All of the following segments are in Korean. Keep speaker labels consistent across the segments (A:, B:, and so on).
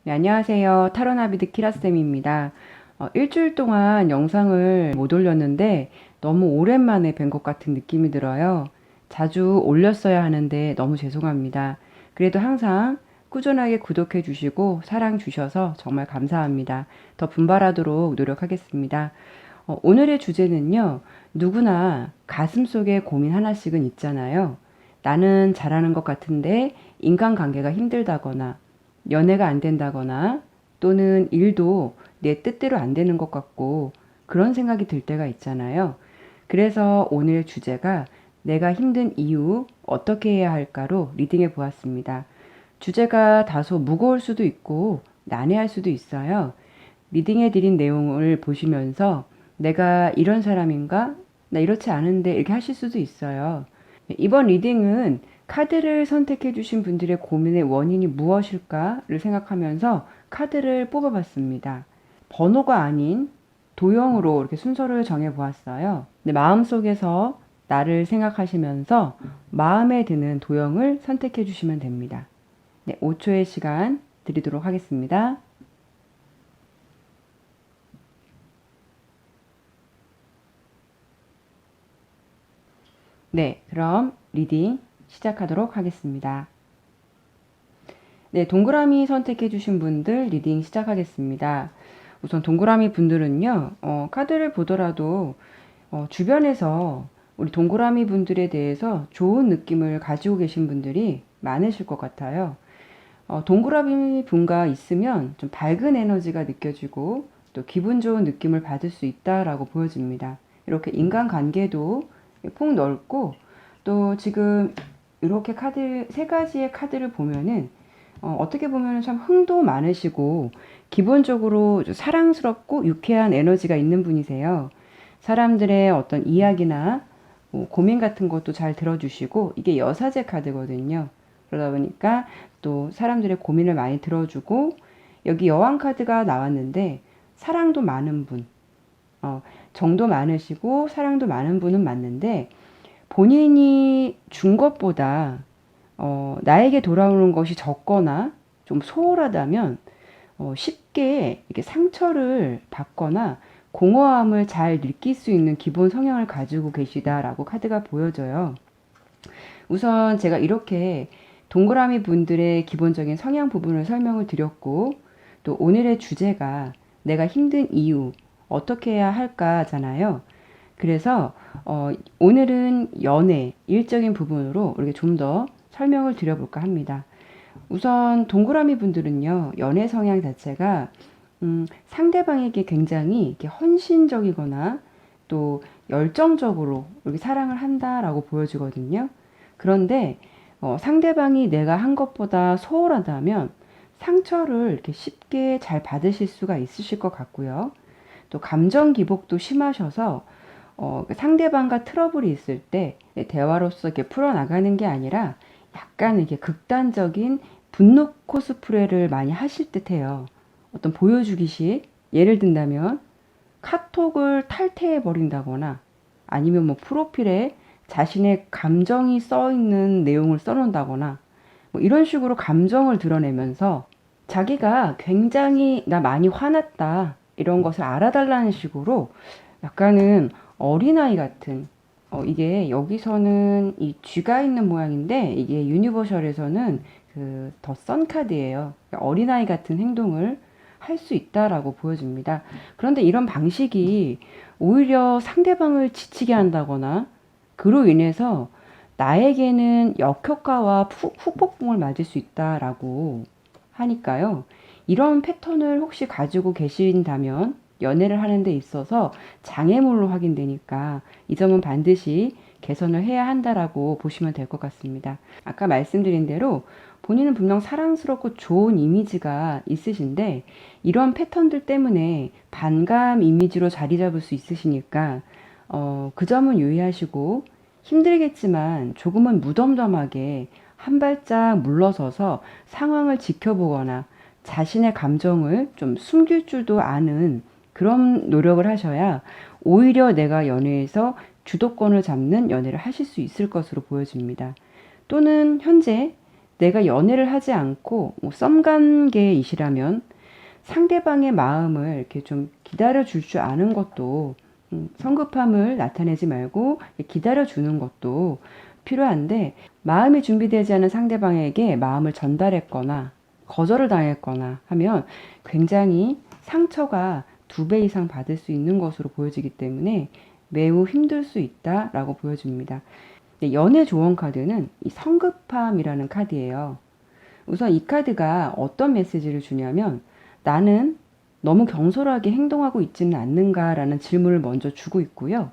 A: 네, 안녕하세요. 타로나비드 키라쌤입니다. 일주일 동안 영상을 못 올렸는데 너무 오랜만에 뵌 것 같은 느낌이 들어요. 자주 올렸어야 하는데 너무 죄송합니다. 그래도 항상 꾸준하게 구독해 주시고 사랑 주셔서 정말 감사합니다. 더 분발하도록 노력하겠습니다. 오늘의 주제는요. 누구나 가슴속에 고민 하나씩은 있잖아요. 나는 잘하는 것 같은데 인간관계가 힘들다거나 연애가 안 된다거나 또는 일도 내 뜻대로 안 되는 것 같고 그런 생각이 들 때가 있잖아요. 그래서 오늘 주제가 내가 힘든 이유 어떻게 해야 할까로 리딩해 보았습니다. 주제가 다소 무거울 수도 있고 난해할 수도 있어요. 리딩해 드린 내용을 보시면서 내가 이런 사람인가? 나 이렇지 않은데 이렇게 하실 수도 있어요. 이번 리딩은 카드를 선택해 주신 분들의 고민의 원인이 무엇일까를 생각하면서 카드를 뽑아봤습니다. 번호가 아닌 도형으로 이렇게 순서를 정해 보았어요. 근데 마음속에서 나를 생각하시면서 마음에 드는 도형을 선택해 주시면 됩니다. 네, 5초의 시간 드리도록 하겠습니다. 네, 그럼 리딩 시작하도록 하겠습니다. 네, 동그라미 선택해 주신 분들 리딩 시작하겠습니다. 우선 동그라미 분들은요, 카드를 보더라도 주변에서 우리 동그라미 분들에 대해서 좋은 느낌을 가지고 계신 분들이 많으실 것 같아요. 동그라미 분과 있으면 좀 밝은 에너지가 느껴지고 또 기분 좋은 느낌을 받을 수 있다라고 보여집니다. 이렇게 인간관계도 폭 넓고 또 지금 이렇게 카드 세 가지의 카드를 보면은 어떻게 보면 참 흥도 많으시고 기본적으로 사랑스럽고 유쾌한 에너지가 있는 분이세요. 사람들의 어떤 이야기나 뭐 고민 같은 것도 잘 들어주시고 이게 여사제 카드거든요. 그러다 보니까 또 사람들의 고민을 많이 들어주고 여기 여왕 카드가 나왔는데 사랑도 많은 분, 정도 많으시고 사랑도 많은 분은 맞는데 본인이 준 것보다 나에게 돌아오는 것이 적거나 좀 소홀하다면 쉽게 이렇게 상처를 받거나 공허함을 잘 느낄 수 있는 기본 성향을 가지고 계시다라고 카드가 보여져요. 우선 제가 이렇게 동그라미 분들의 기본적인 성향 부분을 설명을 드렸고 또 오늘의 주제가 내가 힘든 이유 어떻게 해야 할까잖아요. 그래서 오늘은 연애 일적인 부분으로 이렇게 좀 더 설명을 드려볼까 합니다. 우선 동그라미 분들은요 연애 성향 자체가 상대방에게 굉장히 이렇게 헌신적이거나 또 열정적으로 이렇게 사랑을 한다라고 보여지거든요. 그런데 상대방이 내가 한 것보다 소홀하다면 상처를 이렇게 쉽게 잘 받으실 수가 있으실 것 같고요. 또 감정 기복도 심하셔서 상대방과 트러블이 있을 때 대화로서 이렇게 풀어나가는 게 아니라 약간 이렇게 극단적인 분노 코스프레를 많이 하실 듯해요. 어떤 보여주기식 예를 든다면 카톡을 탈퇴해 버린다거나 아니면 뭐 프로필에 자신의 감정이 써 있는 내용을 써놓는다거나 뭐 이런 식으로 감정을 드러내면서 자기가 굉장히 나 많이 화났다 이런 것을 알아달라는 식으로 약간은 어린아이 같은 이게 여기서는 이 쥐가 있는 모양인데 이게 유니버셜에서는 그 더 선 카드예요. 어린아이 같은 행동을 할 수 있다라고 보여집니다. 그런데 이런 방식이 오히려 상대방을 지치게 한다거나 그로 인해서 나에게는 역효과와 후폭풍을 맞을 수 있다라고 하니까요. 이런 패턴을 혹시 가지고 계신다면 연애를 하는 데 있어서 장애물로 확인되니까 이 점은 반드시 개선을 해야 한다라고 보시면 될 것 같습니다. 아까 말씀드린 대로 본인은 분명 사랑스럽고 좋은 이미지가 있으신데 이런 패턴들 때문에 반감 이미지로 자리 잡을 수 있으시니까 그 점은 유의하시고 힘들겠지만 조금은 무덤덤하게 한 발짝 물러서서 상황을 지켜보거나 자신의 감정을 좀 숨길 줄도 아는 그런 노력을 하셔야 오히려 내가 연애에서 주도권을 잡는 연애를 하실 수 있을 것으로 보여집니다. 또는 현재 내가 연애를 하지 않고 뭐 썸관계이시라면 상대방의 마음을 이렇게 좀 기다려 줄 줄 아는 것도 성급함을 나타내지 말고 기다려 주는 것도 필요한데, 마음이 준비되지 않은 상대방에게 마음을 전달했거나 거절을 당했거나 하면 굉장히 상처가 2배 이상 받을 수 있는 것으로 보여지기 때문에 매우 힘들 수 있다라고 보여집니다. 연애 조언 카드는 이 성급함이라는 카드예요. 우선 이 카드가 어떤 메시지를 주냐면, 나는 너무 경솔하게 행동하고 있지는 않는가라는 질문을 먼저 주고 있고요.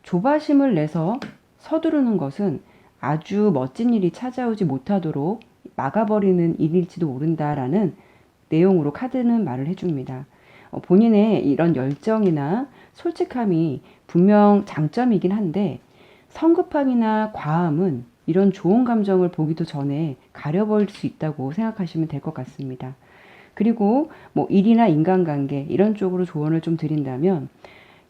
A: 조바심을 내서 서두르는 것은 아주 멋진 일이 찾아오지 못하도록 막아버리는 일일지도 모른다라는 내용으로 카드는 말을 해줍니다. 본인의 이런 열정이나 솔직함이 분명 장점이긴 한데, 성급함이나 과함은 이런 좋은 감정을 보기도 전에 가려버릴 수 있다고 생각하시면 될 것 같습니다. 그리고 뭐 일이나 인간관계 이런 쪽으로 조언을 좀 드린다면,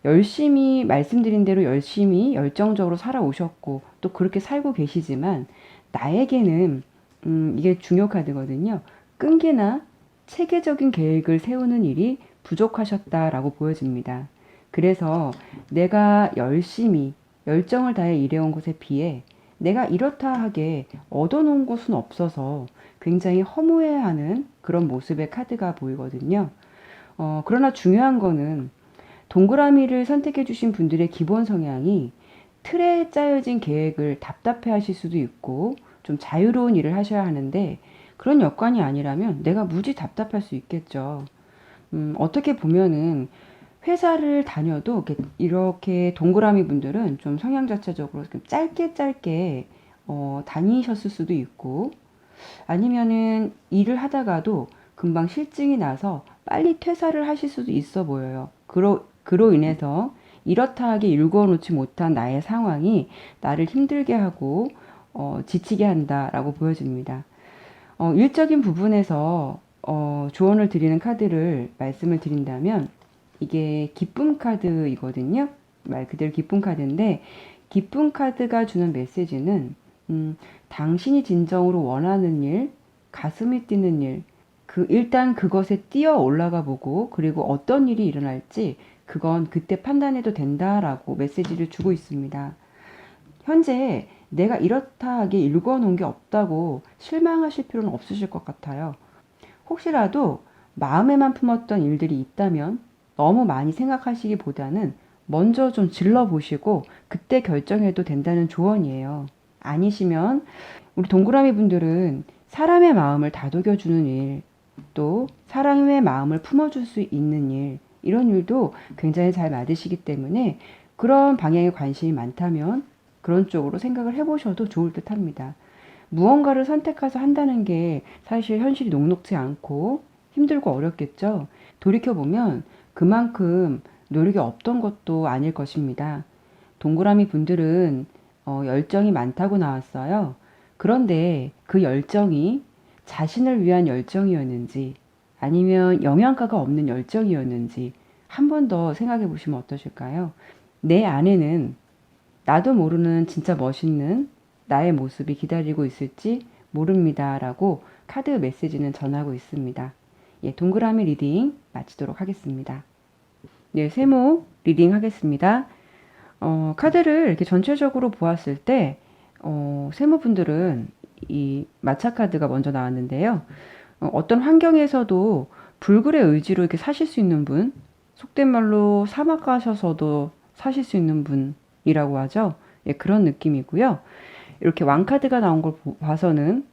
A: 열심히 말씀드린 대로 열심히 열정적으로 살아오셨고 또 그렇게 살고 계시지만, 나에게는 이게 중요 카드거든요. 끈기나 체계적인 계획을 세우는 일이 부족하셨다라고 보여집니다. 그래서 내가 열심히 열정을 다해 일해온 것에 비해 내가 이렇다 하게 얻어놓은 것은 없어서 굉장히 허무해하는 그런 모습의 카드가 보이거든요. 그러나 중요한 거는, 동그라미를 선택해 주신 분들의 기본 성향이 틀에 짜여진 계획을 답답해 하실 수도 있고 좀 자유로운 일을 하셔야 하는데, 그런 여건이 아니라면 내가 무지 답답할 수 있겠죠. 어떻게 보면은 회사를 다녀도 이렇게 동그라미 분들은 좀 성향 자체적으로 짧게 짧게 다니셨을 수도 있고, 아니면은 일을 하다가도 금방 실증이 나서 빨리 퇴사를 하실 수도 있어 보여요. 그로 인해서 이렇다 하게 일궈놓지 못한 나의 상황이 나를 힘들게 하고 지치게 한다라고 보여집니다. 일적인 부분에서 조언을 드리는 카드를 말씀을 드린다면, 이게 기쁨 카드이거든요. 말 그대로 기쁨 카드인데, 기쁨 카드가 주는 메시지는 당신이 진정으로 원하는 일, 가슴이 뛰는 일, 일단 그것에 뛰어 올라가 보고, 그리고 어떤 일이 일어날지 그건 그때 판단해도 된다라고 메시지를 주고 있습니다. 현재 내가 이렇다 하게 읽어놓은 게 없다고 실망하실 필요는 없으실 것 같아요. 혹시라도 마음에만 품었던 일들이 있다면 너무 많이 생각하시기보다는 먼저 좀 질러보시고 그때 결정해도 된다는 조언이에요. 아니시면 우리 동그라미 분들은 사람의 마음을 다독여주는 일, 또 사람의 마음을 품어줄 수 있는 일, 이런 일도 굉장히 잘 맞으시기 때문에 그런 방향에 관심이 많다면 그런 쪽으로 생각을 해보셔도 좋을 듯 합니다. 무언가를 선택해서 한다는 게 사실 현실이 녹록지 않고 힘들고 어렵겠죠. 돌이켜보면 그만큼 노력이 없던 것도 아닐 것입니다. 동그라미 분들은 열정이 많다고 나왔어요. 그런데 그 열정이 자신을 위한 열정이었는지 아니면 영양가가 없는 열정이었는지 한 번 더 생각해 보시면 어떠실까요? 내 안에는 나도 모르는 진짜 멋있는 나의 모습이 기다리고 있을지 모릅니다 라고 카드 메시지는 전하고 있습니다. 예, 동그라미 리딩 마치도록 하겠습니다. 네, 세모 리딩 하겠습니다. 카드를 이렇게 전체적으로 보았을 때 세모분들은 이 마차 카드가 먼저 나왔는데요. 어떤 환경에서도 불굴의 의지로 이렇게 사실 수 있는 분, 속된 말로 사막 가셔서도 사실 수 있는 분이라고 하죠. 예, 그런 느낌이고요. 이렇게 왕카드가 나온 걸 봐서는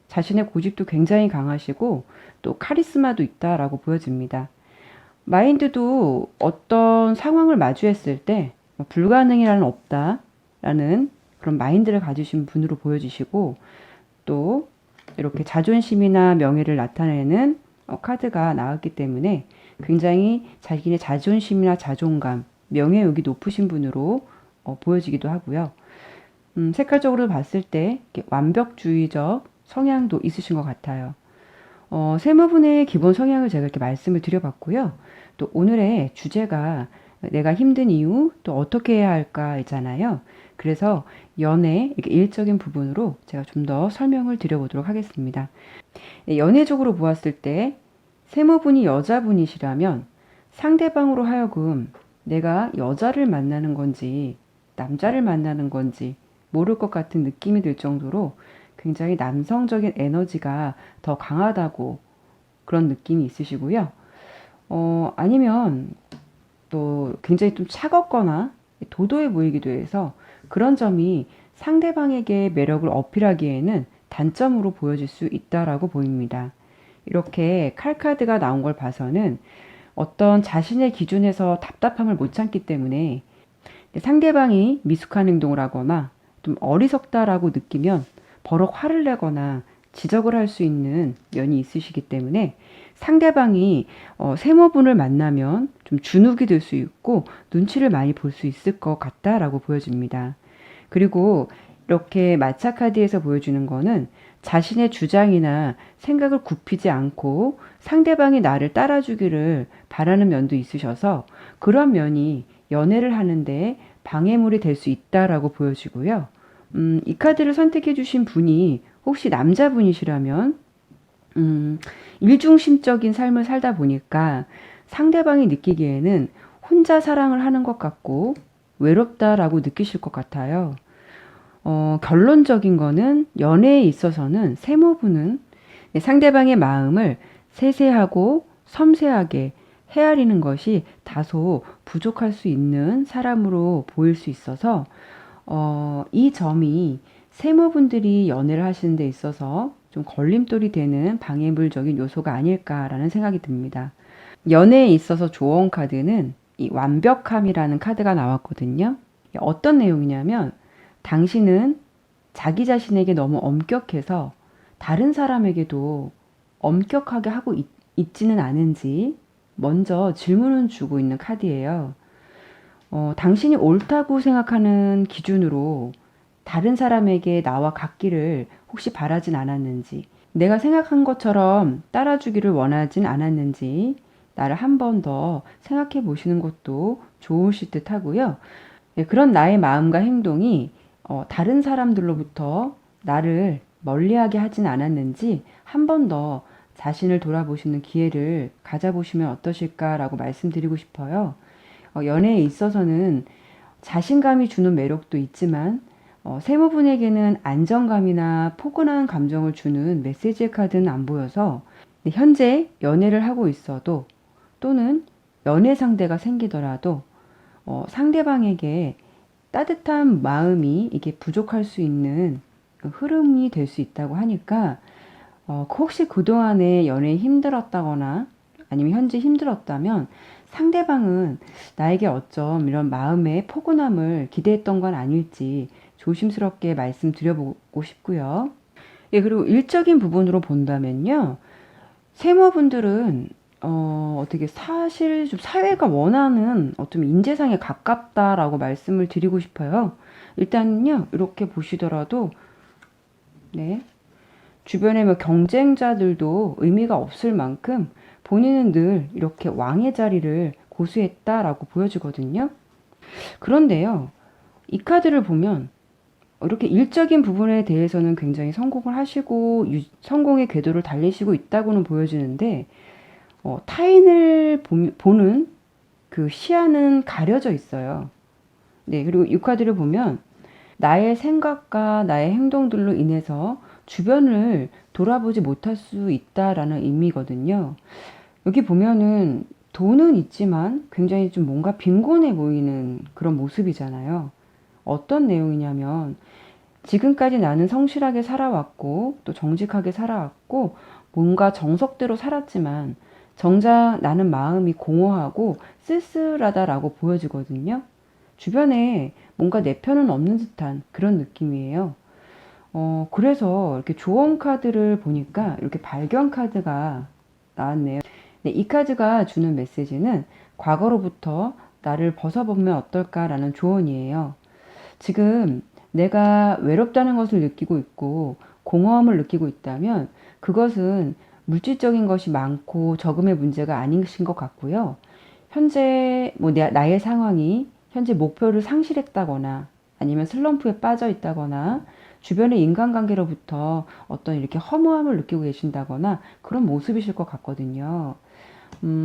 A: 자신의 고집도 굉장히 강하시고 또 카리스마도 있다라고 보여집니다. 마인드도 어떤 상황을 마주했을 때 불가능이라는 없다라는 그런 마인드를 가지신 분으로 보여지시고, 또 이렇게 자존심이나 명예를 나타내는 카드가 나왔기 때문에 굉장히 자신의 자존심이나 자존감, 명예욕이 높으신 분으로 보여지기도 하고요. 색깔적으로 봤을 때 완벽주의적 성향도 있으신 것 같아요. 세무분의 기본 성향을 제가 이렇게 말씀을 드려봤고요. 또 오늘의 주제가 내가 힘든 이유, 또 어떻게 해야 할까 있잖아요. 그래서 연애, 이렇게 일적인 부분으로 제가 좀 더 설명을 드려보도록 하겠습니다. 네, 연애적으로 보았을 때 세모분이 여자분이시라면 상대방으로 하여금 내가 여자를 만나는 건지 남자를 만나는 건지 모를 것 같은 느낌이 들 정도로 굉장히 남성적인 에너지가 더 강하다고 그런 느낌이 있으시고요. 아니면 또 굉장히 좀 차갑거나 도도해 보이기도 해서 그런 점이 상대방에게 매력을 어필하기에는 단점으로 보여질 수 있다라고 보입니다. 이렇게 칼카드가 나온 걸 봐서는 어떤 자신의 기준에서 답답함을 못 참기 때문에 상대방이 미숙한 행동을 하거나 좀 어리석다라고 느끼면 버럭 화를 내거나 지적을 할 수 있는 면이 있으시기 때문에 상대방이 세모분을 만나면 좀 주눅이 들 수 있고 눈치를 많이 볼 수 있을 것 같다라고 보여집니다. 그리고 이렇게 마차 카드에서 보여주는 거는 자신의 주장이나 생각을 굽히지 않고 상대방이 나를 따라주기를 바라는 면도 있으셔서 그런 면이 연애를 하는데 방해물이 될 수 있다라고 보여지고요. 이 카드를 선택해 주신 분이 혹시 남자분이시라면 일중심적인 삶을 살다 보니까 상대방이 느끼기에는 혼자 사랑을 하는 것 같고 외롭다라고 느끼실 것 같아요. 결론적인 거는 연애에 있어서는 세모분은 상대방의 마음을 세세하고 섬세하게 헤아리는 것이 다소 부족할 수 있는 사람으로 보일 수 있어서 이 점이 세모분들이 연애를 하시는 데 있어서 좀 걸림돌이 되는 방해물적인 요소가 아닐까라는 생각이 듭니다. 연애에 있어서 조언 카드는 이 완벽함이라는 카드가 나왔거든요. 어떤 내용이냐면 당신은 자기 자신에게 너무 엄격해서 다른 사람에게도 엄격하게 하고 있지는 않은지 먼저 질문을 주고 있는 카드예요. 당신이 옳다고 생각하는 기준으로 다른 사람에게 나와 같기를 혹시 바라진 않았는지, 내가 생각한 것처럼 따라주기를 원하진 않았는지, 나를 한 번 더 생각해 보시는 것도 좋으실 듯 하고요. 네, 그런 나의 마음과 행동이 다른 사람들로부터 나를 멀리하게 하진 않았는지 한 번 더 자신을 돌아보시는 기회를 가져보시면 어떠실까라고 말씀드리고 싶어요. 연애에 있어서는 자신감이 주는 매력도 있지만 세모분에게는 안정감이나 포근한 감정을 주는 메시지 카드는 안 보여서 현재 연애를 하고 있어도 또는 연애 상대가 생기더라도 상대방에게 따뜻한 마음이 이게 부족할 수 있는 흐름이 될 수 있다고 하니까 혹시 그동안에 연애에 힘들었다거나 아니면 현재 힘들었다면 상대방은 나에게 어쩜 이런 마음의 포근함을 기대했던 건 아닐지 조심스럽게 말씀드려보고 싶고요. 예, 그리고 일적인 부분으로 본다면요. 세모분들은 어떻게 사실 좀 사회가 원하는 어떤 인재상에 가깝다라고 말씀을 드리고 싶어요. 일단요, 이렇게 보시더라도 네, 주변에 뭐 경쟁자들도 의미가 없을 만큼 본인은 늘 이렇게 왕의 자리를 고수했다라고 보여지거든요. 그런데요, 이 카드를 보면 이렇게 일적인 부분에 대해서는 굉장히 성공을 하시고 성공의 궤도를 달리시고 있다고는 보여지는데 타인을 보는 그 시야는 가려져 있어요. 네, 그리고 이 카드를 보면 나의 생각과 나의 행동들로 인해서 주변을 돌아보지 못할 수 있다라는 의미거든요. 여기 보면은 돈은 있지만 굉장히 좀 뭔가 빈곤해 보이는 그런 모습이잖아요. 어떤 내용이냐면 지금까지 나는 성실하게 살아왔고 또 정직하게 살아왔고 뭔가 정석대로 살았지만 정작 나는 마음이 공허하고 쓸쓸하다라고 보여지거든요. 주변에 뭔가 내 편은 없는 듯한 그런 느낌이에요. 그래서 이렇게 조언 카드를 보니까 이렇게 발견 카드가 나왔네요. 네, 이 카드가 주는 메시지는 과거로부터 나를 벗어보면 어떨까라는 조언이에요. 지금 내가 외롭다는 것을 느끼고 있고 공허함을 느끼고 있다면 그것은 물질적인 것이 많고 적음의 문제가 아니신 것 같고요. 현재 뭐 나의 상황이 현재 목표를 상실했다거나 아니면 슬럼프에 빠져 있다거나 주변의 인간관계로부터 어떤 이렇게 허무함을 느끼고 계신다거나 그런 모습이실 것 같거든요.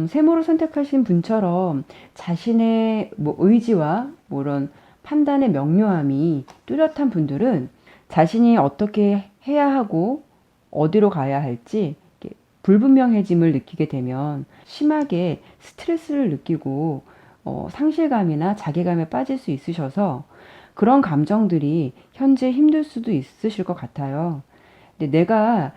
A: 세모를 선택하신 분처럼 자신의 뭐 의지와 뭐 이런 판단의 명료함이 뚜렷한 분들은 자신이 어떻게 해야 하고 어디로 가야 할지 불분명해짐을 느끼게 되면 심하게 스트레스를 느끼고 상실감이나 자괴감에 빠질 수 있으셔서 그런 감정들이 현재 힘들 수도 있으실 것 같아요. 근데 내가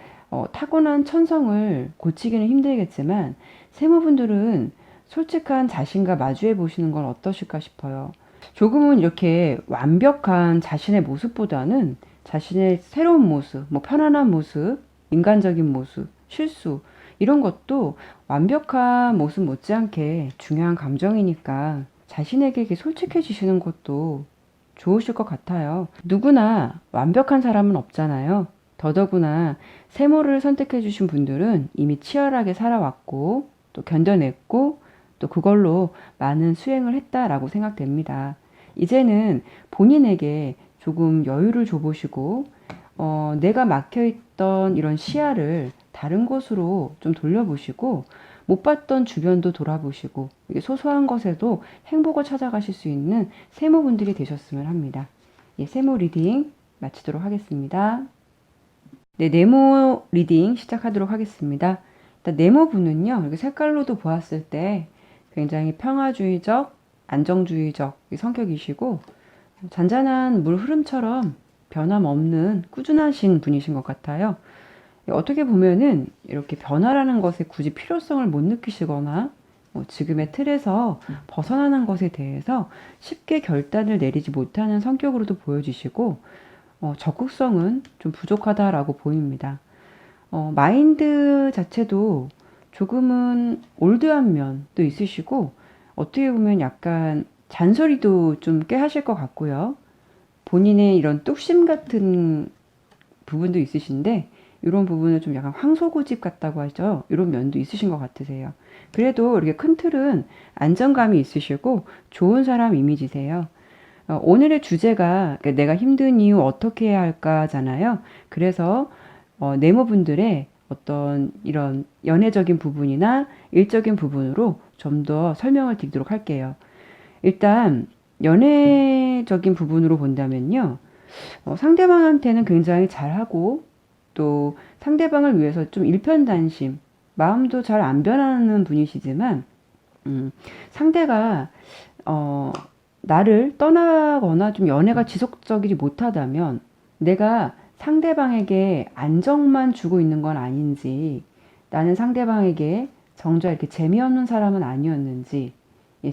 A: 타고난 천성을 고치기는 힘들겠지만 세무분들은 솔직한 자신과 마주해 보시는 건 어떠실까 싶어요. 조금은 이렇게 완벽한 자신의 모습보다는 자신의 새로운 모습, 뭐 편안한 모습, 인간적인 모습, 실수 이런 것도 완벽한 모습 못지않게 중요한 감정이니까 자신에게 이렇게 솔직해지시는 것도 좋으실 것 같아요. 누구나 완벽한 사람은 없잖아요. 더더구나 세모를 선택해 주신 분들은 이미 치열하게 살아왔고 또 견뎌냈고 또 그걸로 많은 수행을 했다라고 생각됩니다. 이제는 본인에게 조금 여유를 줘보시고 내가 막혀있던 이런 시야를 다른 곳으로 좀 돌려보시고 못 봤던 주변도 돌아보시고 소소한 것에도 행복을 찾아가실 수 있는 세모분들이 되셨으면 합니다. 예, 세모 리딩 마치도록 하겠습니다. 네, 네모 리딩 시작하도록 하겠습니다. 일단 네모분은요, 이렇게 색깔로도 보았을 때 굉장히 평화주의적, 안정주의적 성격이시고 잔잔한 물 흐름처럼 변함없는 꾸준하신 분이신 것 같아요. 어떻게 보면은 이렇게 변화라는 것에 굳이 필요성을 못 느끼시거나 뭐 지금의 틀에서 벗어나는 것에 대해서 쉽게 결단을 내리지 못하는 성격으로도 보여지시고 적극성은 좀 부족하다라고 보입니다. 마인드 자체도 조금은 올드한 면도 있으시고 어떻게 보면 약간 잔소리도 좀 꽤 하실 것 같고요. 본인의 이런 뚝심 같은 부분도 있으신데 이런 부분은 좀 약간 황소고집 같다고 하죠. 이런 면도 있으신 것 같으세요. 그래도 이렇게 큰 틀은 안정감이 있으시고 좋은 사람 이미지세요. 오늘의 주제가 내가 힘든 이유 어떻게 해야 할까잖아요. 그래서 네모분들의 어떤 이런 연애적인 부분이나 일적인 부분으로 좀 더 설명을 드리도록 할게요. 일단 연애적인 부분으로 본다면요. 상대방한테는 굉장히 잘하고 또 상대방을 위해서 좀 일편단심, 마음도 잘 안 변하는 분이시지만 상대가 나를 떠나거나 좀 연애가 지속적이지 못하다면 내가 상대방에게 안정만 주고 있는 건 아닌지, 나는 상대방에게 정작 이렇게 재미없는 사람은 아니었는지,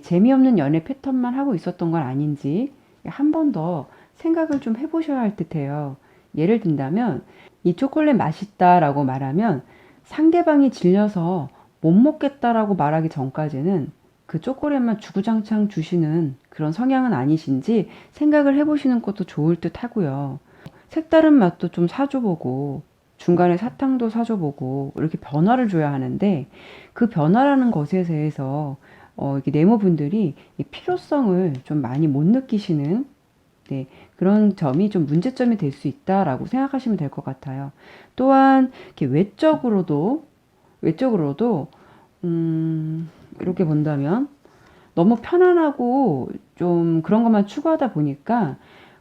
A: 재미없는 연애 패턴만 하고 있었던 건 아닌지 한 번 더 생각을 좀 해보셔야 할 듯해요. 예를 든다면 이 초콜릿 맛있다라고 말하면 상대방이 질려서 못 먹겠다라고 말하기 전까지는 그 초콜릿만 주구장창 주시는 그런 성향은 아니신지 생각을 해보시는 것도 좋을 듯 하고요. 색다른 맛도 좀 사줘보고 중간에 사탕도 사줘보고 이렇게 변화를 줘야 하는데 그 변화라는 것에 대해서 이렇게 네모분들이 이 필요성을 좀 많이 못 느끼시는 네, 그런 점이 좀 문제점이 될 수 있다라고 생각하시면 될 것 같아요. 또한 이렇게 외적으로도 이렇게 본다면 너무 편안하고 좀 그런 것만 추구하다 보니까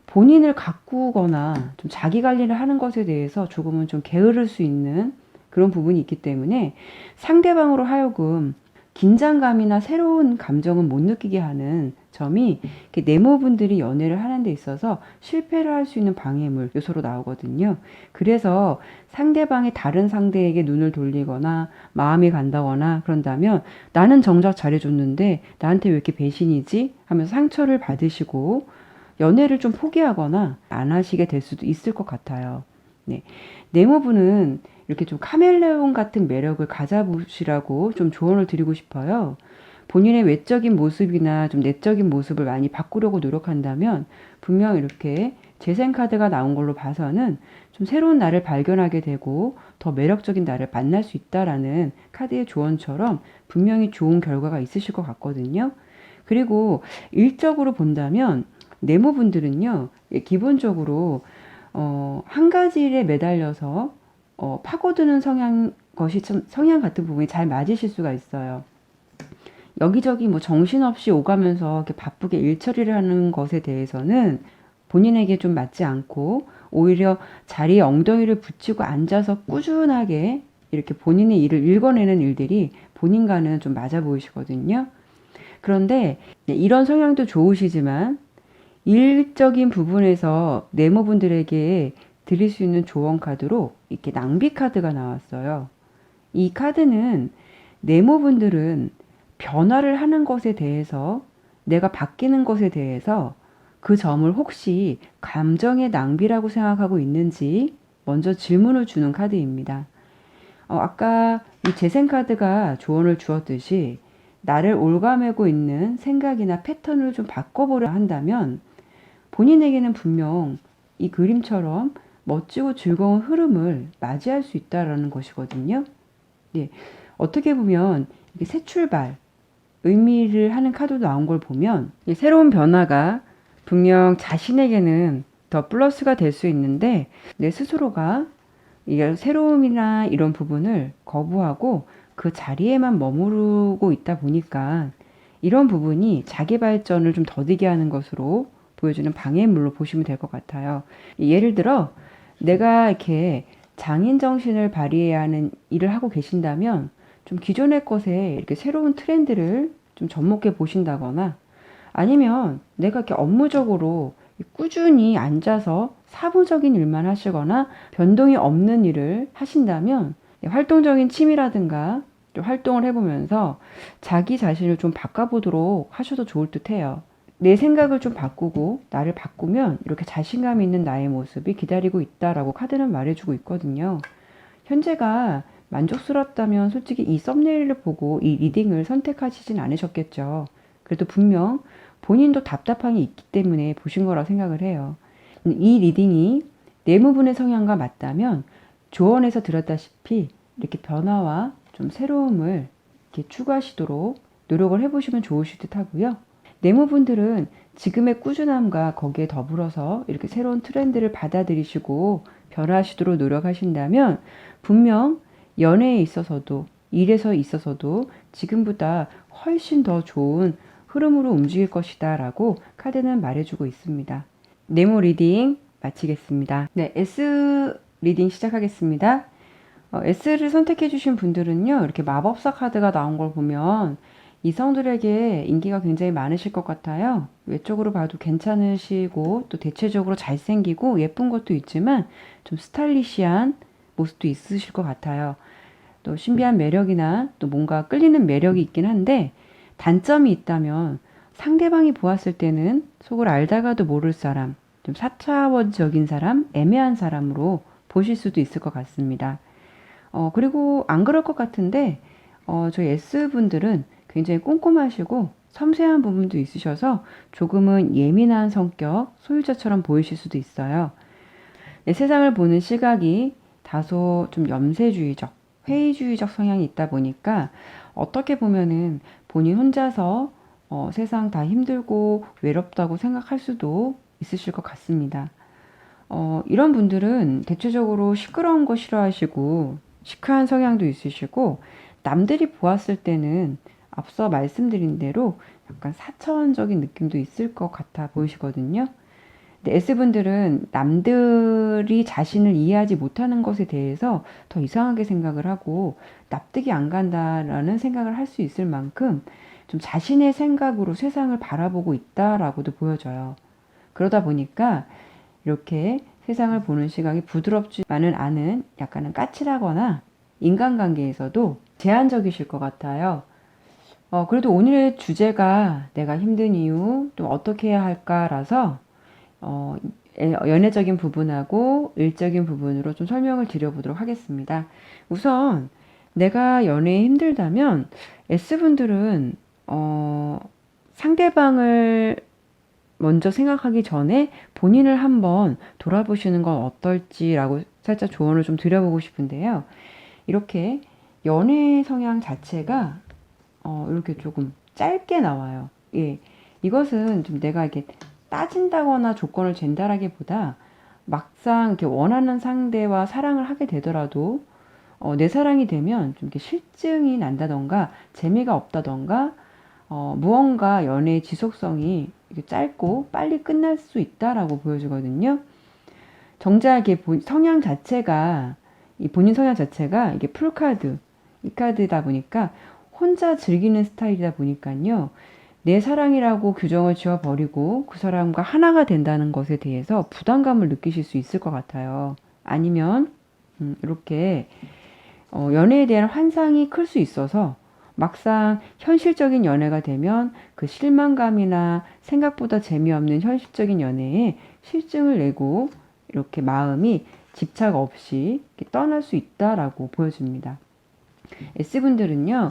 A: 본인을 가꾸거나 좀 자기 관리를 하는 것에 대해서 조금은 좀 게으를 수 있는 그런 부분이 있기 때문에 상대방으로 하여금 긴장감이나 새로운 감정은 못 느끼게 하는 점이 네모분들이 연애를 하는 데 있어서 실패를 할 수 있는 방해물 요소로 나오거든요. 그래서 상대방이 다른 상대에게 눈을 돌리거나 마음이 간다거나 그런다면 나는 정작 잘해줬는데 나한테 왜 이렇게 배신이지? 하면서 상처를 받으시고 연애를 좀 포기하거나 안 하시게 될 수도 있을 것 같아요. 네. 네모분은 이렇게 좀 카멜레온 같은 매력을 가져보시라고 좀 조언을 드리고 싶어요. 본인의 외적인 모습이나 좀 내적인 모습을 많이 바꾸려고 노력한다면 분명 이렇게 재생카드가 나온 걸로 봐서는 좀 새로운 나를 발견하게 되고 더 매력적인 나를 만날 수 있다라는 카드의 조언처럼 분명히 좋은 결과가 있으실 것 같거든요. 그리고 일적으로 본다면 네모분들은요, 기본적으로 한 가지 일에 매달려서 파고드는 성향 같은 부분이 잘 맞으실 수가 있어요. 여기저기 뭐 정신없이 오가면서 이렇게 바쁘게 일 처리를 하는 것에 대해서는 본인에게 좀 맞지 않고 오히려 자리에 엉덩이를 붙이고 앉아서 꾸준하게 이렇게 본인의 일을 읽어내는 일들이 본인과는 좀 맞아 보이시거든요. 그런데 이런 성향도 좋으시지만 일적인 부분에서 네모분들에게 드릴 수 있는 조언 카드로 이렇게 낭비 카드가 나왔어요. 이 카드는 네모분들은 변화를 하는 것에 대해서 내가 바뀌는 것에 대해서 그 점을 혹시 감정의 낭비라고 생각하고 있는지 먼저 질문을 주는 카드입니다. 아까 이 재생카드가 조언을 주었듯이 나를 올가매고 있는 생각이나 패턴을 좀 바꿔보려 한다면 본인에게는 분명 이 그림처럼 멋지고 즐거운 흐름을 맞이할 수 있다라는 것이거든요. 네, 어떻게 보면 이게 새 출발, 의미를 하는 카드도 나온 걸 보면 새로운 변화가 분명 자신에게는 더 플러스가 될 수 있는데 내 스스로가 이 새로움이나 이런 부분을 거부하고 그 자리에만 머무르고 있다 보니까 이런 부분이 자기 발전을 좀 더디게 하는 것으로 보여주는 방해물로 보시면 될 것 같아요. 예를 들어 내가 이렇게 장인 정신을 발휘해야 하는 일을 하고 계신다면 좀 기존의 것에 이렇게 새로운 트렌드를 좀 접목해 보신다거나 아니면 내가 이렇게 업무적으로 꾸준히 앉아서 사무적인 일만 하시거나 변동이 없는 일을 하신다면 활동적인 취미라든가 좀 활동을 해보면서 자기 자신을 좀 바꿔보도록 하셔도 좋을 듯 해요. 내 생각을 좀 바꾸고 나를 바꾸면 이렇게 자신감 있는 나의 모습이 기다리고 있다라고 카드는 말해주고 있거든요. 현재가 만족스럽다면 솔직히 이 썸네일을 보고 이 리딩을 선택하시진 않으셨겠죠. 그래도 분명 본인도 답답함이 있기 때문에 보신 거라 생각을 해요. 이 리딩이 내부분의 성향과 맞다면 조언에서 들었다시피 이렇게 변화와 좀 새로움을 이렇게 추구하시도록 노력을 해보시면 좋으실 듯 하고요. 네모분들은 지금의 꾸준함과 거기에 더불어서 이렇게 새로운 트렌드를 받아들이시고 변화하시도록 노력하신다면 분명 연애에 있어서도 일에서 있어서도 지금보다 훨씬 더 좋은 흐름으로 움직일 것이다 라고 카드는 말해주고 있습니다. 네모 리딩 마치겠습니다. 네, S 리딩 시작하겠습니다. S를 선택해 주신 분들은요, 이렇게 마법사 카드가 나온 걸 보면 이성들에게 인기가 굉장히 많으실 것 같아요. 외적으로 봐도 괜찮으시고 또 대체적으로 잘생기고 예쁜 것도 있지만 좀 스타일리시한 모습도 있으실 것 같아요. 또 신비한 매력이나 또 뭔가 끌리는 매력이 있긴 한데 단점이 있다면 상대방이 보았을 때는 속을 알다가도 모를 사람, 좀 사차원적인 사람, 애매한 사람으로 보실 수도 있을 것 같습니다. 그리고 안 그럴 것 같은데 저희 S분들은 굉장히 꼼꼼하시고 섬세한 부분도 있으셔서 조금은 예민한 성격, 소유자처럼 보이실 수도 있어요. 네, 세상을 보는 시각이 다소 좀 염세주의적, 회의주의적 성향이 있다 보니까 어떻게 보면은 본인 혼자서 세상 다 힘들고 외롭다고 생각할 수도 있으실 것 같습니다. 이런 분들은 대체적으로 시끄러운 거 싫어하시고 시크한 성향도 있으시고 남들이 보았을 때는 앞서 말씀드린 대로 약간 사차원적인 느낌도 있을 것 같아 보이시거든요. 근데 S분들은 남들이 자신을 이해하지 못하는 것에 대해서 더 이상하게 생각을 하고 납득이 안 간다라는 생각을 할 수 있을 만큼 좀 자신의 생각으로 세상을 바라보고 있다라고도 보여져요. 그러다 보니까 이렇게 세상을 보는 시각이 부드럽지만은 않은 약간은 까칠하거나 인간관계에서도 제한적이실 것 같아요. 그래도 오늘의 주제가 내가 힘든 이유, 또 어떻게 해야 할까라서, 어, 연애적인 부분하고 일적인 부분으로 좀 설명을 드려보도록 하겠습니다. 우선, 내가 연애에 힘들다면, S분들은, 상대방을 먼저 생각하기 전에 본인을 한번 돌아보시는 건 어떨지라고 살짝 조언을 좀 드려보고 싶은데요. 이렇게 연애 성향 자체가 이렇게 조금 짧게 나와요. 예. 이것은 좀 내가 이렇게 따진다거나 조건을 잰다라기보다 막상 이렇게 원하는 상대와 사랑을 하게 되더라도 내 사랑이 되면 좀 이렇게 실증이 난다던가 재미가 없다던가 무언가 연애의 지속성이 이렇게 짧고 빨리 끝날 수 있다라고 보여주거든요. 정작 이게 성향 자체가 이 본인 성향 자체가 이게 풀카드 이 카드다 보니까 혼자 즐기는 스타일이다 보니까요. 내 사랑이라고 규정을 지어버리고 그 사람과 하나가 된다는 것에 대해서 부담감을 느끼실 수 있을 것 같아요. 아니면 이렇게 연애에 대한 환상이 클 수 있어서 막상 현실적인 연애가 되면 그 실망감이나 생각보다 재미없는 현실적인 연애에 실증을 내고 이렇게 마음이 집착 없이 떠날 수 있다라고 보여집니다. S분들은요,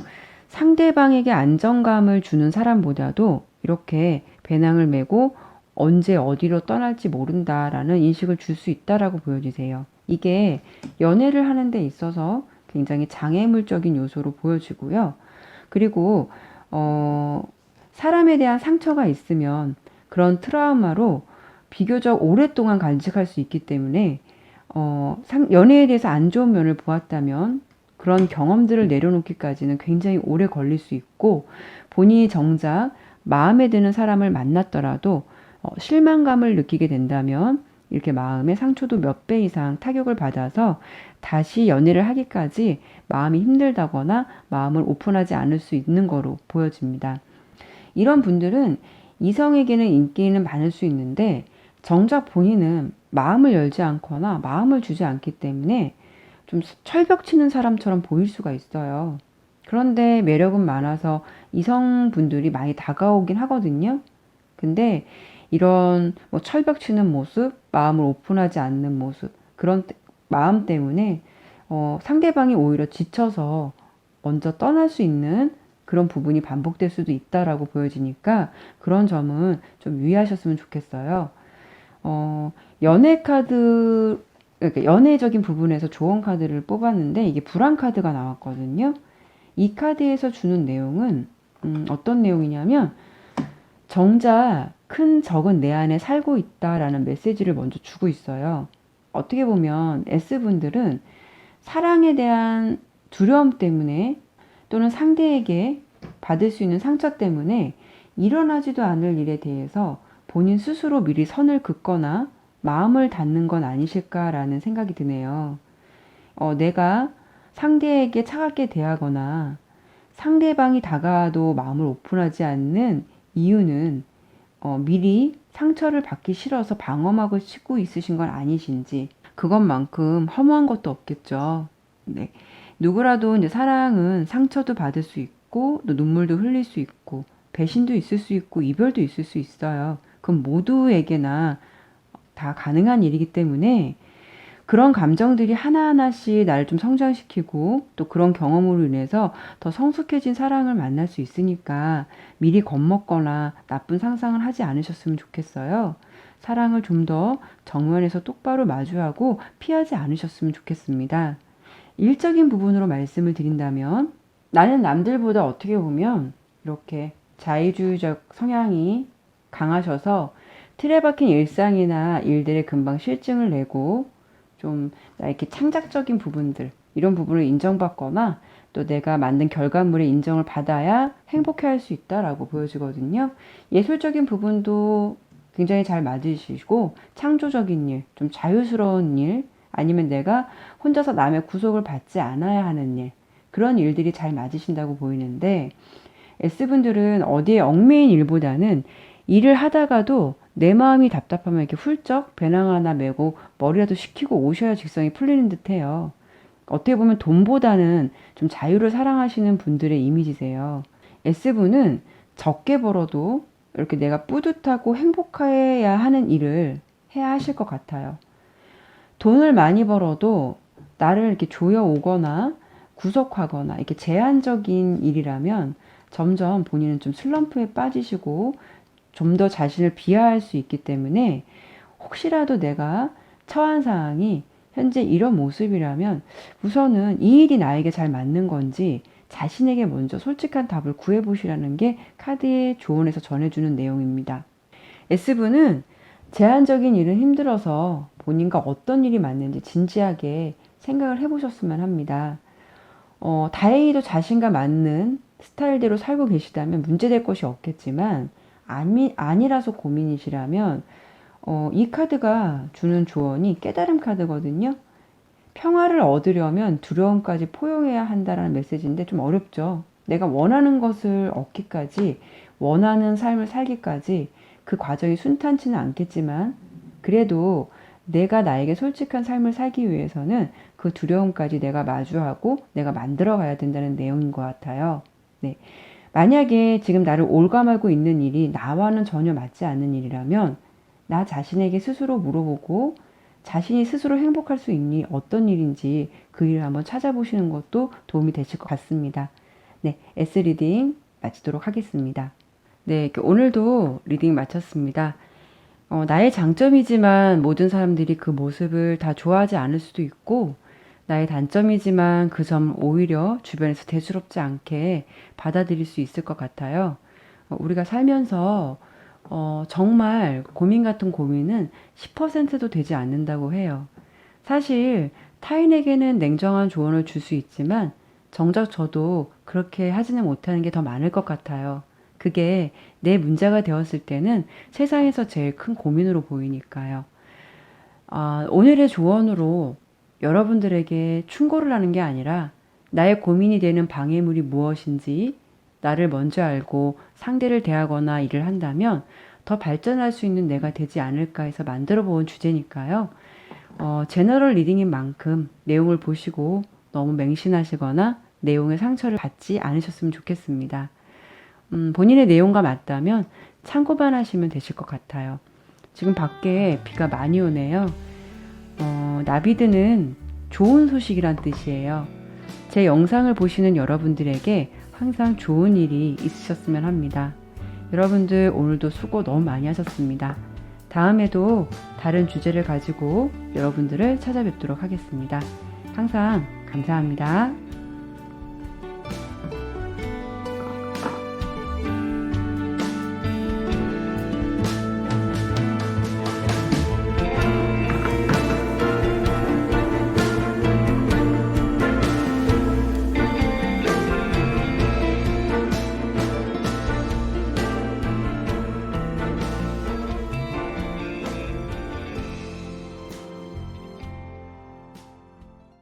A: 상대방에게 안정감을 주는 사람보다도 이렇게 배낭을 메고 언제 어디로 떠날지 모른다라는 인식을 줄 수 있다라고 보여지세요. 이게 연애를 하는 데 있어서 굉장히 장애물적인 요소로 보여지고요. 그리고 사람에 대한 상처가 있으면 그런 트라우마로 비교적 오랫동안 간직할 수 있기 때문에 연애에 대해서 안 좋은 면을 보았다면 그런 경험들을 내려놓기까지는 굉장히 오래 걸릴 수 있고 본인이 정작 마음에 드는 사람을 만났더라도 실망감을 느끼게 된다면 이렇게 마음의 상처도 몇 배 이상 타격을 받아서 다시 연애를 하기까지 마음이 힘들다거나 마음을 오픈하지 않을 수 있는 거로 보여집니다. 이런 분들은 이성에게는 인기는 많을 수 있는데 정작 본인은 마음을 열지 않거나 마음을 주지 않기 때문에 좀 철벽치는 사람처럼 보일 수가 있어요. 그런데 매력은 많아서 이성분들이 많이 다가오긴 하거든요. 근데 이런 뭐 철벽치는 모습, 마음을 오픈하지 않는 모습, 그런 마음 때문에 상대방이 오히려 지쳐서 먼저 떠날 수 있는 그런 부분이 반복될 수도 있다라고 보여지니까 그런 점은 좀 유의하셨으면 좋겠어요. 연애 카드, 그러니까 연애적인 부분에서 조언 카드를 뽑았는데 이게 불안 카드가 나왔거든요. 이 카드에서 주는 내용은 어떤 내용이냐면 정작 큰 적은 내 안에 살고 있다라는 메시지를 먼저 주고 있어요. 어떻게 보면 S분들은 사랑에 대한 두려움 때문에 또는 상대에게 받을 수 있는 상처 때문에 일어나지도 않을 일에 대해서 본인 스스로 미리 선을 긋거나 마음을 닫는 건 아니실까라는 생각이 드네요. 내가 상대에게 차갑게 대하거나 상대방이 다가와도 마음을 오픈하지 않는 이유는 미리 상처를 받기 싫어서 방어막을 치고 있으신 건 아니신지 그것만큼 허무한 것도 없겠죠. 네. 누구라도 이제 사랑은 상처도 받을 수 있고 또 눈물도 흘릴 수 있고 배신도 있을 수 있고 이별도 있을 수 있어요. 그건 모두에게나 다 가능한 일이기 때문에 그런 감정들이 하나하나씩 나를 좀 성장시키고 또 그런 경험으로 인해서 더 성숙해진 사랑을 만날 수 있으니까 미리 겁먹거나 나쁜 상상을 하지 않으셨으면 좋겠어요. 사랑을 좀 더 정면에서 똑바로 마주하고 피하지 않으셨으면 좋겠습니다. 일적인 부분으로 말씀을 드린다면 나는 남들보다 어떻게 보면 이렇게 자유주의적 성향이 강하셔서 틀에 박힌 일상이나 일들에 금방 실증을 내고 좀 이렇게 창작적인 부분들 이런 부분을 인정받거나 또 내가 만든 결과물의 인정을 받아야 행복해할 수 있다라고 보여지거든요. 예술적인 부분도 굉장히 잘 맞으시고 창조적인 일, 좀 자유스러운 일 아니면 내가 혼자서 남의 구속을 받지 않아야 하는 일 그런 일들이 잘 맞으신다고 보이는데 S분들은 어디에 얽매인 일보다는 일을 하다가도 내 마음이 답답하면 이렇게 훌쩍 배낭 하나 메고 머리라도 식히고 오셔야 직성이 풀리는 듯해요. 어떻게 보면 돈보다는 좀 자유를 사랑하시는 분들의 이미지세요. S분은 적게 벌어도 이렇게 내가 뿌듯하고 행복해야 하는 일을 해야 하실 것 같아요. 돈을 많이 벌어도 나를 이렇게 조여오거나 구속하거나 이렇게 제한적인 일이라면 점점 본인은 좀 슬럼프에 빠지시고 좀 더 자신을 비하할 수 있기 때문에 혹시라도 내가 처한 상황이 현재 이런 모습이라면 우선은 이 일이 나에게 잘 맞는 건지 자신에게 먼저 솔직한 답을 구해보시라는 게 카드의 조언에서 전해주는 내용입니다. S분은 제한적인 일은 힘들어서 본인과 어떤 일이 맞는지 진지하게 생각을 해보셨으면 합니다. 다행히도 자신과 맞는 스타일대로 살고 계시다면 문제될 것이 없겠지만 아니라서 고민이시라면 이 카드가 주는 조언이 깨달음 카드거든요. 평화를 얻으려면 두려움까지 포용해야 한다는 메시지인데 좀 어렵죠. 내가 원하는 것을 얻기까지, 원하는 삶을 살기까지 그 과정이 순탄치는 않겠지만 그래도 내가 나에게 솔직한 삶을 살기 위해서는 그 두려움까지 내가 마주하고 내가 만들어 가야 된다는 내용인 것 같아요. 네. 만약에 지금 나를 올감하고 있는 일이 나와는 전혀 맞지 않는 일이라면 나 자신에게 스스로 물어보고 자신이 스스로 행복할 수 있니? 어떤 일인지 그 일을 한번 찾아보시는 것도 도움이 되실 것 같습니다. 네, S 리딩 마치도록 하겠습니다. 네, 오늘도 리딩 마쳤습니다. 나의 장점이지만 모든 사람들이 그 모습을 다 좋아하지 않을 수도 있고 나의 단점이지만 그 점 오히려 주변에서 대수롭지 않게 받아들일 수 있을 것 같아요. 우리가 살면서 정말 고민 같은 고민은 10%도 되지 않는다고 해요. 사실 타인에게는 냉정한 조언을 줄 수 있지만 정작 저도 그렇게 하지는 못하는 게 더 많을 것 같아요. 그게 내 문제가 되었을 때는 세상에서 제일 큰 고민으로 보이니까요. 오늘의 조언으로 여러분들에게 충고를 하는 게 아니라 나의 고민이 되는 방해물이 무엇인지 나를 먼저 알고 상대를 대하거나 일을 한다면 더 발전할 수 있는 내가 되지 않을까 해서 만들어 본 주제니까요. 제너럴 리딩인 만큼 내용을 보시고 너무 맹신하시거나 내용의 상처를 받지 않으셨으면 좋겠습니다. 본인의 내용과 맞다면 참고만 하시면 되실 것 같아요. 지금 밖에 비가 많이 오네요. 나비드는 좋은 소식이란 뜻이에요. 제 영상을 보시는 여러분들에게 항상 좋은 일이 있으셨으면 합니다. 여러분들 오늘도 수고 너무 많이 하셨습니다. 다음에도 다른 주제를 가지고 여러분들을 찾아뵙도록 하겠습니다. 항상 감사합니다.